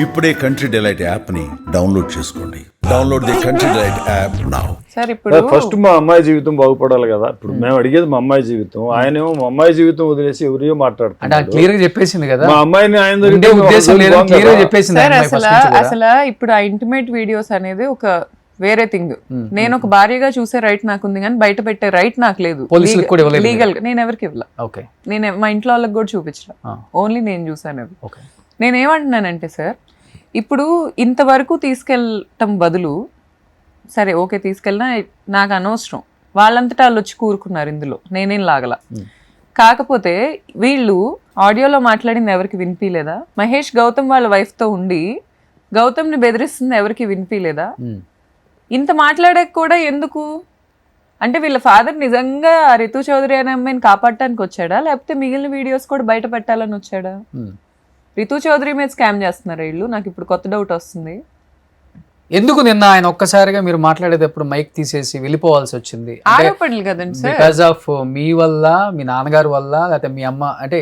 ఇప్పుడే country delight app ని download చేసుకోండి. Download the country delight app now. Sir ఇప్పుడు ఫస్ట్ మా అమ్మాయి జీవితం బాగుపడాలి కదా. ఇప్పుడు మేము అడిగేది మా అమ్మాయి జీవితం, ఆయనేమో మా అమ్మాయి జీవితం వదిలేసి ఎవరియో అంటే మాట్లాడుతున్నాడు. క్లియర్ గా చెప్పేసింది కదా, మా అమ్మాయిని ఆయన ఉండే దగ్గర ఉద్దేశం లేదు, క్లియర్ గా చెప్పేసింది సార్ ఆ అమ్మాయి అసలు first నుంచి కూడా. అసలు ఇప్పుడు ఆ ఇంటిమేట్ వీడియోస్ అనేది ఒక వేరే థింగ్. నేను ఒక భార్యగా చూసే రైట్ నాకుంది కానీ బయట పెట్టే రైట్ నాకు లేదు. పోలీసులకు కూడా ఇవ్వలేదు లీగల్ నేను ఎవరికి ఇవ్వలా. ఓకే, నేను మా ఇంట్లో వాళ్ళకి కూడా చూపించిన, ఓన్లీ నేను చూసాను అవి. ఓకే. నేనేమంటున్నానంటే సార్, ఇప్పుడు ఇంతవరకు తీసుకెళ్ళటం బదులు, సరే ఓకే తీసుకెళ్ళినా నాకు అనవసరం, వాళ్ళంతటా వాళ్ళు వచ్చి కూరుకున్నారు ఇందులో, నేనేం లాగల. కాకపోతే వీళ్ళు ఆడియోలో మాట్లాడింది ఎవరికి వినిపించలేదా? మహేష్ గౌతమ్ వాళ్ళ వైఫ్తో ఉండి గౌతమ్ని బెదిరిస్తుంది ఎవరికి వినిపించలేదా? ఇంత మాట్లాడాక కూడా ఎందుకు అంటే వీళ్ళ ఫాదర్ నిజంగా రితు చౌదరి అనే అమ్మాయిని కాపాడటానికి వచ్చాడా, లేకపోతే మిగిలిన వీడియోస్ కూడా బయట పెట్టాలని వచ్చాడా? రితు చౌదరి మీద స్కామ్ చేస్తున్నారు వీళ్ళు. నాకు ఇప్పుడు కొత్త డౌట్ వస్తుంది. ఎందుకు నిన్న ఆయన ఒక్కసారిగా మీరు మాట్లాడేటప్పుడు మైక్ తీసేసి వెళ్ళిపోవాల్సి వచ్చింది? ఆరోపణలు కదండి సార్. బికాస్ ఆఫ్ మీ వల్ల, మీ నాన్నగారు వల్ల, లేకపోతే మీ అమ్మ, అంటే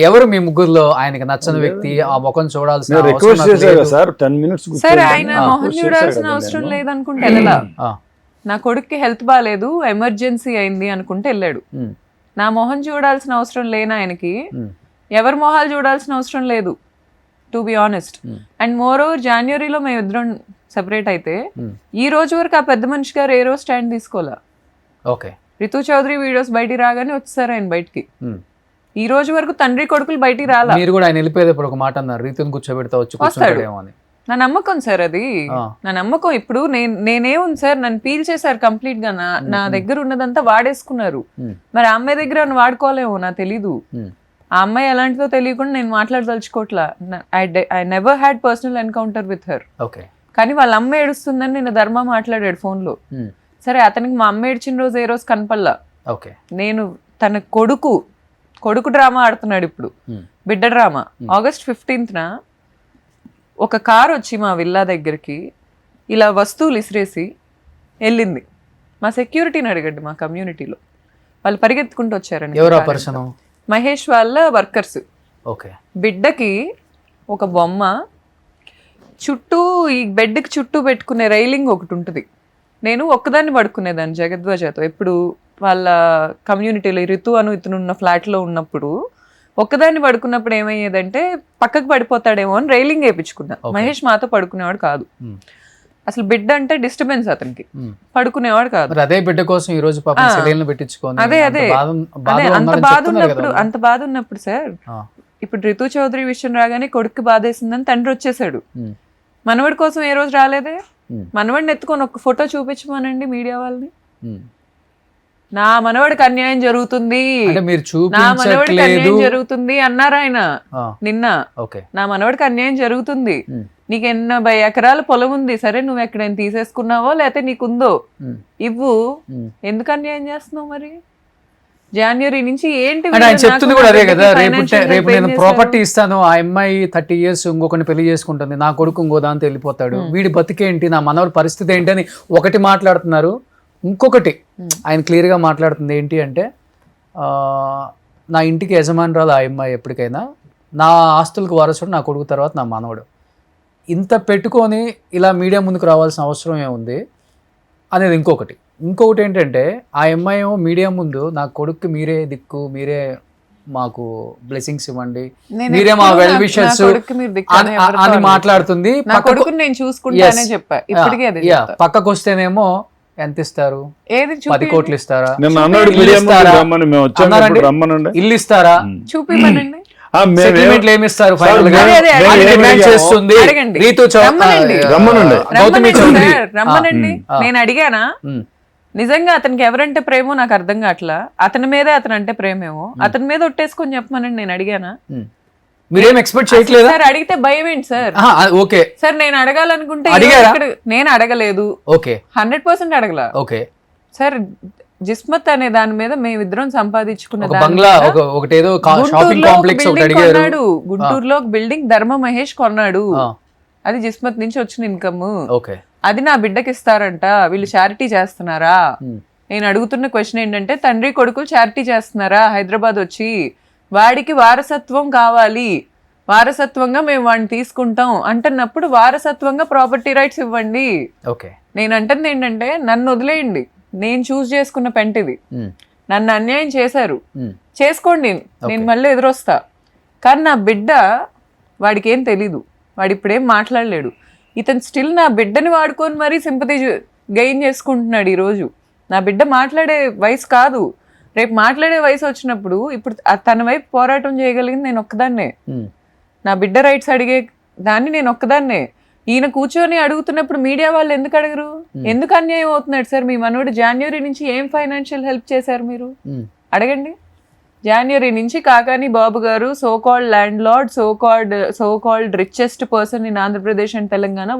ఎవరు మీ ముగ్గురులో ఆయనకి నచ్చని వ్యక్తి, ఆ ముఖం చూడాల్సిన రిక్వెస్ట్ చేశారు సార్ 10 minutes సార్ ఆయన మొహం చూడాల్సిన అవసరం లేదనుకుంటే వెళ్ళలా. నా కొడుక్కి హెల్త్ బాగాలేదు, ఎమర్జెన్సీ అయింది అనుకుంటే వెళ్ళాడు. నా మొహం చూడాల్సిన అవసరం లేని ఆయనకి ఎవరి మొహాలు చూడాల్సిన అవసరం లేదు, to be honest. And more over జనవరిలో మేము ఇద్దరం సెపరేట్ అయితే ఈ రోజు వరకు ఆ పెద్ద మనిషి గారు ఏ రోజు స్టాండ్ తీసుకోవాలా. ఓకే, రితు చౌదరి వీడియోస్ బయటికి రాగానే వచ్చేసారు ఆయన బయటికి. ఈ రోజు వరకు తండ్రి కొడుకులు బయటికి రాలా. మీరు కూడా ఆయన వెళ్ళిపోయేటప్పుడు ఒక మాట అన్నారు, రీతిని కూర్చోబెడతా వచ్చి కూర్చోబెడతాడేమో అని. నా నమ్మకం సార్ అది, నా నమ్మకం. ఇప్పుడు నేనేముంది సార్, నన్ను పీల్ చేశారు కంప్లీట్ గా, నా దగ్గర ఉన్నదంతా వాడేసుకున్నారు. మరి ఆ అమ్మాయి దగ్గర నన్ను వాడుకోలేమో నాకు తెలీదు. ఆ అమ్మాయి ఎలాంటిదో తెలియకుండా నేను మాట్లాడదలుచుకోవట్లా. I never had personal encounter with her. Okay, కానీ వాళ్ళ అమ్మ ఏడుస్తుందని నేను ధర్మ మాట్లాడాడు ఫోన్లో. సరే అతనికి మా అమ్మ ఏడ్చిన రోజు ఏ రోజు కనపల్లా. ఓకే, నేను తన కొడుకు డ్రామా ఆడుతున్నాడు ఇప్పుడు, బిడ్డ డ్రామా. August 15th ఒక కార్ వచ్చి మా విల్లా దగ్గరికి ఇలా వస్తువులు ఇసిరేసి వెళ్ళింది. మా సెక్యూరిటీని అడగండి, మా కమ్యూనిటీలో వాళ్ళు పరిగెత్తుకుంటూ వచ్చారండి. ఎవరు ఆ పర్సన్? మహేష్ వాళ్ళ వర్కర్స్. ఓకే, బిడ్డకి ఒక బొమ్మ చుట్టూ, ఈ బెడ్కి చుట్టూ పెట్టుకునే రైలింగ్ ఒకటి ఉంటుంది. నేను ఒక్కదాన్ని పడుకునేదాన్ని జగద్వాజతో. ఎప్పుడు వాళ్ళ కమ్యూనిటీలో రితు అను ఇతనున్న ఫ్లాట్లో ఉన్నప్పుడు ఒక్కదాన్ని పడుకున్నప్పుడు ఏమయ్యేదంటే పక్కకు పడిపోతాడేమో అని రైలింగ్ వేయించుకున్నా. మహేష్ మాతో పడుకునేవాడు కాదు అసలు. బిడ్డ అంటే డిస్టర్బెన్స్ అతనికి, పడుకునేవాడు కాదు. అదే బిడ్డ కోసం ఈ రోజు పాపం సెలైన్లు పెట్టించుకొని అదే అంత బాధ ఉన్నప్పుడు సార్, ఇప్పుడు రితు చౌదరి విషయం రాగానే కొడుక్కి బాధేసిందని తండ్రి వచ్చేసాడు. మనవడి కోసం ఏ రోజు రాలేదే. మనవడిని ఎత్తుకొని ఒక ఫోటో చూపించమనండి మీడియా వాళ్ళని. నా మనవడికి అన్యాయం జరుగుతుంది, నా మనవడికి అన్యాయం జరుగుతుంది అన్నారు ఆయన నిన్న. నా మనవడికి అన్యాయం జరుగుతుంది, నీకు 80 ఎకరాల పొలం ఉంది, సరే నువ్వు ఎక్కడైనా తీసేసుకున్నావో లేకపోతే నీకుందో ఇవ్వు, ఎందుకు అన్యాయం చేస్తున్నావు? మరి జనవరి నుంచి ఏంటి ఆయన చెప్తుంది కూడా అదే కదా, రేపు నేను ప్రాపర్టీ ఇస్తాను, ఆ అమ్మాయి 30 years ఇంకొకరిని పెళ్లి చేసుకుంటుంది, నా కొడుకు ఇంకో దాంతో వెళ్ళిపోతాడు, వీడి బతికేంటి, నా మనవడి పరిస్థితి ఏంటి అని ఒకటి మాట్లాడుతున్నారు. ఇంకొకటి ఆయన క్లియర్గా మాట్లాడుతుంది ఏంటి అంటే, నా ఇంటికి యజమానురాలు ఆ అమ్మాయి, ఎప్పటికైనా నా ఆస్తులకు వారసుడు నా కొడుకు తర్వాత నా మనవడు. ఇంత పెట్టుకొని ఇలా మీడియా ముందుకు రావాల్సిన అవసరం ఏముంది అనేది ఇంకొకటి. ఏంటంటే ఆ అమ్మాయి ఏమో మీడియా ముందు నా కొడుక్కి మీరే దిక్కు, మీరే మాకు బ్లెస్సింగ్స్ ఇవ్వండి, మీరే మా వెల్ విషర్స్ అని మాట్లాడుతుంది. పక్కకు వస్తేనేమో ఎంత ఇస్తారు, 10 కోట్లు ఇస్తారా, ఇల్లు ఇస్తారా, చూపిమనండి, ఏమిస్తారు, రమ్మనండి. నేను అడిగానా నిజంగా అతనికి ఎవరంటే ప్రేమో నాకు అర్థం కావట్లా. అతని మీదే అతను అంటే ప్రేమేమో, అతని మీద ఒట్టేసుకొని చెప్పమనండి. నేను అడిగానా? మీరేం ఎక్స్పెక్ట్ చేయట్లేదు సార్? అడిగితే భయం ఏంటి సార్? ఓకే సార్, నేను అడగాలనుకుంటే నేను అడగలేదు. ఓకే, 100% అడగలా. ఓకే సార్, జిస్మత్ అనే దాని మీద మేమిద్దరం సంపాదించుకున్న గుంటూరులో ఒక బిల్డింగ్ ధర్మ మహేష్ కొన్నాడు. అది జిస్మత్ నుంచి వచ్చిన ఇన్కమ్. అది నా బిడ్డకి ఇస్తారంట. వీళ్ళు చారిటీ చేస్తున్నారా? నేను అడుగుతున్న క్వశ్చన్ ఏంటంటే, తండ్రి కొడుకులు చారిటీ చేస్తున్నారా హైదరాబాద్ వచ్చి? వాడికి వారసత్వం కావాలి, వారసత్వంగా మేము వాడిని తీసుకుంటాం అంటున్నప్పుడు వారసత్వంగా ప్రాపర్టీ రైట్స్ ఇవ్వండి. ఓకే. నేను అంటుంది ఏంటంటే నన్ను వదిలేయండి, నేను చూస్ చేసుకున్న పెంటిది, నన్ను అన్యాయం చేశారు, చేసుకోండి, నేను మళ్ళీ ఎదురొస్తా. కానీ నా బిడ్డ, వాడికి ఏం తెలీదు, వాడు ఇప్పుడేం మాట్లాడలేడు. ఇతను స్టిల్ నా బిడ్డని వాడుకొని మరీ సింపతి గెయిన్ చేసుకుంటున్నాడు ఈరోజు. నా బిడ్డ మాట్లాడే వయసు కాదు, రేపు మాట్లాడే వయసు వచ్చినప్పుడు ఇప్పుడు తన వైపు పోరాటం చేయగలిగింది నేను ఒక్కదాన్నే. నా బిడ్డ రైట్స్ అడిగే దాన్ని నేను ఒక్కదాన్నే. ఈయన కూర్చొని అడుగుతున్నప్పుడు మీడియా వాళ్ళు ఎందుకు అడగరు? ఎందుకు అన్యాయం అవుతున్నాడు సార్? మీ మనోడు జనవరి నుంచి ఏం ఫైనాన్షియల్ హెల్ప్ చేశారు మీరు? అడగండి. జనవరి నుంచి కాకాని బాబు గారు so called land lord, so called richest person in Andhra Pradesh and Telangana,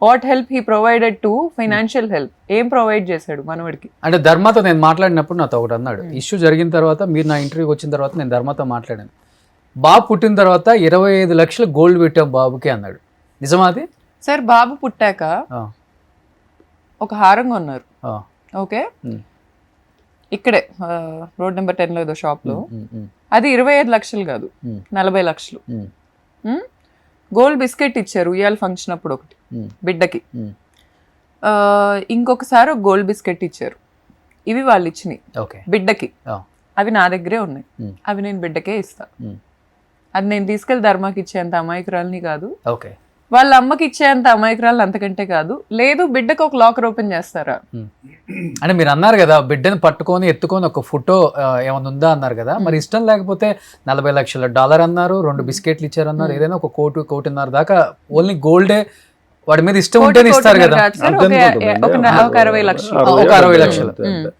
what help he provided to financial help? ఏం ప్రొవైడ్ చేశాడు మనవడికి? అంటే ధర్మతో నేను మాట్లాడినప్పుడు నాతో ఒకటి అన్నాడు, ఇష్యూ జరిగిన తర్వాత మీరు నా ఇంటర్వ్యూకి వచ్చిన తర్వాత నేను ధర్మతో మాట్లాడాను, బాబు పుట్టిన తర్వాత 25 లక్షలు గోల్డ్ పెట్టాం బాబుకి అన్నాడు. నిజమా అది? సార్ బాబు పుట్టాక ఒక హారం కొన్నారు. ఓకే, ఇక్కడే రోడ్ నెంబర్ 10లో ఏదో షాప్ లో. అది 25 లక్షలు కాదు, 40 లక్షలు. గోల్డ్ బిస్కెట్ ఇచ్చారు ఉయ్యాల ఫంక్షన్ అప్పుడు ఒకటి బిడ్డకి. ఇంకొకసారి ఒక గోల్డ్ బిస్కెట్ ఇచ్చారు. ఇవి వాళ్ళు ఇచ్చినాయి బిడ్డకి. అవి నా దగ్గరే ఉన్నాయి, అవి నేను బిడ్డకే ఇస్తా. అది నేను తీసుకెళ్లి ధర్మాకి ఇచ్చేంత అమాయకురాలని కాదు, వాళ్ళ అమ్మకి ఇచ్చేంత అమాయకురాలు అంతకంటే కాదు. లేదు బిడ్డకు ఒక లాకర్ ఓపెన్ చేస్తారా? అంటే మీరు అన్నారు కదా బిడ్డను పట్టుకొని ఎత్తుకొని ఒక ఫోటో ఏమైనా ఉందా అన్నారు కదా, మరి ఇష్టం లేకపోతే 40 లక్షల డాలర్ అన్నారు, 2 బిస్కెట్లు ఇచ్చారు అన్నారు, ఏదైనా ఒక కోటిన్నర దాకా ఓన్లీ గోల్డే వాడి మీద ఇష్టం ఉంటేనే ఇస్తారు కదా. ఒక 60 లక్షలు, ఒక 60 లక్షలు.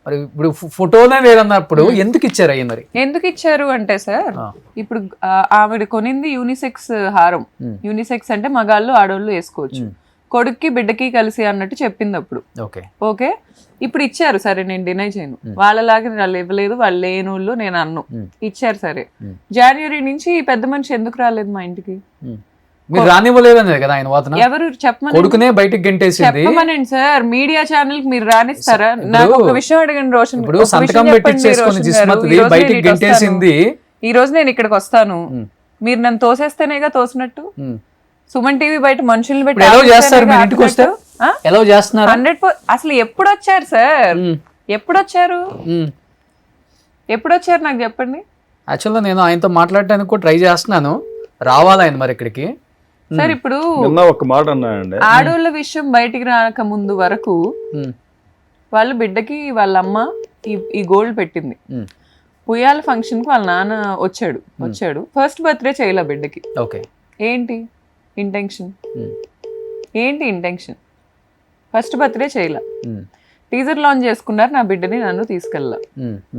మరి ఇప్పుడు ఫోటోనే లేదన్నప్పుడు ఎందుకు ఇచ్చారు అయ్యి? మరి ఎందుకు ఇచ్చారు అంటే సార్, ఇప్పుడు ఆవిడ కొనింది యూనిసెక్స్ హారం. యూనిసెక్స్ అంటే మగాళ్ళు ఆడోళ్ళు వేసుకోవచ్చు, కొడుక్కి బిడ్డకి కలిసి అన్నట్టు చెప్పింది అప్పుడు. ఓకే, ఇప్పుడు ఇచ్చారు సరే, నేను డినై చేయను. వాళ్ళలాగా వాళ్ళు ఇవ్వలేదు, వాళ్ళు లేనోళ్ళు నేను అన్ను, ఇచ్చారు సరే. జనవరి నుంచి ఈ పెద్ద మనిషి ఎందుకు రాలేదు మా ఇంటికి? మీరు రానివ్వలేదనే కదా ఆయన వాదన. ఎవరు చెప్పమని? కొడుకునే బయటికి గెంటేసింది. చెప్పమనండి సార్, మీడియా ఛానల్ కి మీరు రానిస్తారా? నాకు ఒక విషయం అడగండి రోషన్. ఇప్పుడు సంతకం పెట్టించేసుకొని జిస్మత్ది బయటికి గెంటేసింది. ఈ రోజు నేను ఇక్కడికి వస్తాను, మీరు నన్ను తోసేస్తేనేగా తోసినట్టు. సుమన్ టీవీ బయట మనుషుల్ని పెట్టి ఎలా చేస్తారు? మీరు ఇంటికి వస్తే ఎలా చేస్తున్నారు? 100%. అసలు ఎప్పుడు వచ్చారు సార్? ఎప్పుడు వచ్చారు నాకు చెప్పండి. యాక్చువల్గా నేను ఆయనతో మాట్లాడటానికి కూడా ట్రై చేస్తున్నాను, రావాలి ఆయన మరి ఇక్కడికి. సార్ ఇప్పుడు ఒక మాట అన్నాయండి, ఆడోళ్ళ విషయం బయటికి రాక ముందు వరకు వాళ్ళ బిడ్డకి వాళ్ళ అమ్మ ఈ గోల్డ్ పెట్టింది. పుయ్యాల ఫంక్షన్ కి వాళ్ళ నాన్న వచ్చాడు. ఫస్ట్ బర్త్డే చేయలే బిడ్డకి. ఏంటి ఇంటెన్షన్? ఫస్ట్ బర్త్డే చేయలే, టీజర్ లాంచ్ చేసుకున్నారు, నా బిడ్డని నన్ను తీసుకెళ్ళా.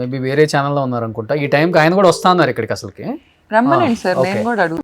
మేబీ వేరే ఛానల్లో ఉన్నారు అనుకుంటా. ఈ టైంకి ఆయన కూడా వస్తా అన్నారు ఇక్కడికి. అసలుకి రమ్మనండి సార్, నేను కూడా అడుగు.